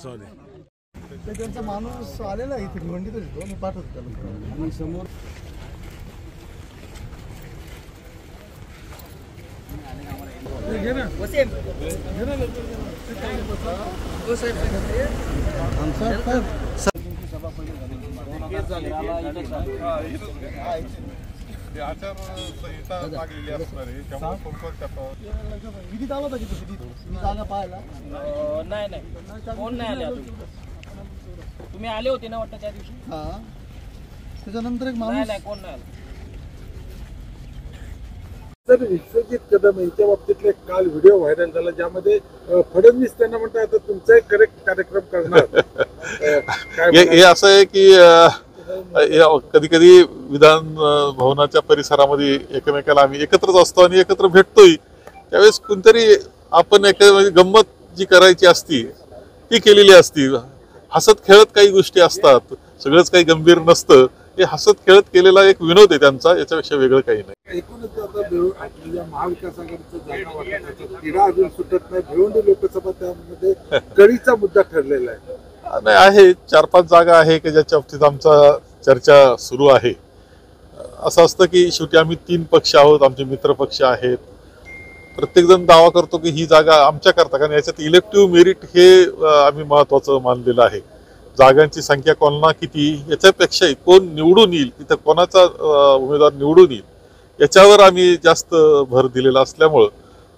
Sorry त्यांचा माणूस आलेला इथे भिवंडीतच येतो मी पाठवतो त्याला आणि समोर विधी आला होता की जागा पाहायला नाही कोण नाही आले तुम्ही आले होते ना वाटतं त्या दिवशी हा त्याच्यानंतर एक माणूस नाही कोण नाही आलं तर विश्वजित कदम यांच्या बाबतीतले काल व्हिडिओ व्हायरल झाला ज्यामध्ये फडणवीस त्यांना म्हणतात आता तुमचा एक करेक्ट कार्यक्रम करणार हे असं आहे की कधी कधी विधान भवनाच्या परिसरामध्ये एकमेकाला आम्ही एकत्रच असतो आणि एकत्र भेटतोय त्यावेळेस कोणतरी आपण गंमत जी करायची असती ती केलेली असती हसत खेळत काही गोष्टी असतात सगळंच काही गंभीर नसतं हे हसत खेळत केलेला एक विनोद आहे त्यांचा याच्यापेक्षा वेगळं काही नाही एकूणच आता महाविकास आघाडीचं जागा वाटण्याचा तिढा अजून सुटत नाही भिवंडी लोकसभा त्यामध्ये कळीचा मुद्दा ठरलेला आहे नाही आहे 4-5 जागा आहे की ज्याच्या बाबतीत आमचा चर्चा सुरू आहे असं असतं की शेवटी आम्ही 3 पक्ष आहोत आमचे मित्र पक्ष आहेत प्रत्येक जण दावा करतो की ही जागा आमच्या करता कारण याच्यात इलेक्टिव्ह मेरिट हे आम्ही महत्वाचं मानलेलं आहे जागांची संख्या कोणाला किती याच्यापेक्षाही कोण निवडून येईल तिथं कोणाचा उमेदवार निवडून येईल याच्यावर आम्ही जास्त भर दिलेला असल्यामुळं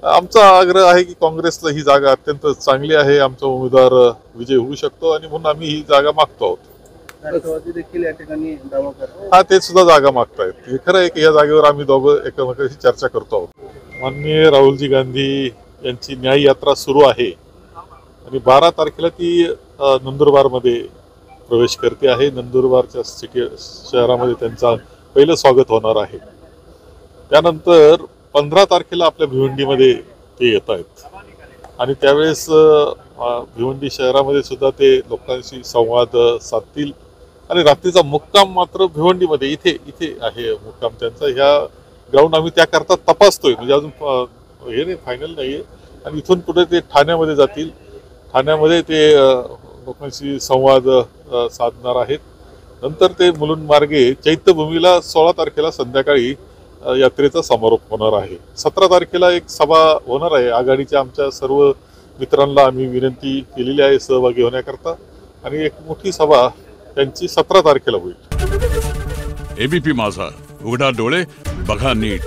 आमचा आग्रह आहे की काँग्रेसला ही जागा अत्यंत चांगली आहे आमचा उमेदवार विजय होऊ शकतो आणि म्हणून आम्ही ही जागा मागतो आहोत राष्ट्रवादी देखील या ठिकाणी दावा करतो हा ते सुद्धा जागा मागतायत हे खरं आहे की या जागेवर आम्ही दोघं एकमेकांशी चर्चा करतो आहोत माननीय राहुलजी गांधी यांची न्याय यात्रा सुरू आहे आणि 12 तारखेला ती नंदुरबारमध्ये प्रवेश करते आहे नंदुरबारच्या शहरामध्ये त्यांचा पहिलं स्वागत होणार आहे त्यानंतर 15 तारखेला आपल्या भिवंडीमध्ये ते येत आहेत आणि त्यावेळेस भिवंडी शहरामध्ये सुद्धा ते लोकांशी संवाद साधतील आणि रात्रीचा मुक्काम मात्र भिवंडीमध्ये इथे आहे मुक्काम त्यांचा ह्या ग्राउंड आम्ही त्याकरता तपासतोय म्हणजे अजून हे नाही फायनल नाही आहे आणि इथून पुढे ते ठाण्यामध्ये जातील ठाण्यामध्ये ते लोकांशी संवाद साधणार आहेत नंतर ते मुलुंड मार्गे चैत्यभूमीला 16 तारखेला संध्याकाळी यात्रेचा समारोप होणार आहे 17 तारखेला एक सभा होणार आहे आघाडीच्या आमच्या सर्व मित्रांना आम्ही विनंती केलेली आहे सहभागी होण्याकरता आणि एक मोठी सभा त्यांची 17 तारखेला होईल एबीपी माझा उघडा डोळे बघा नीट.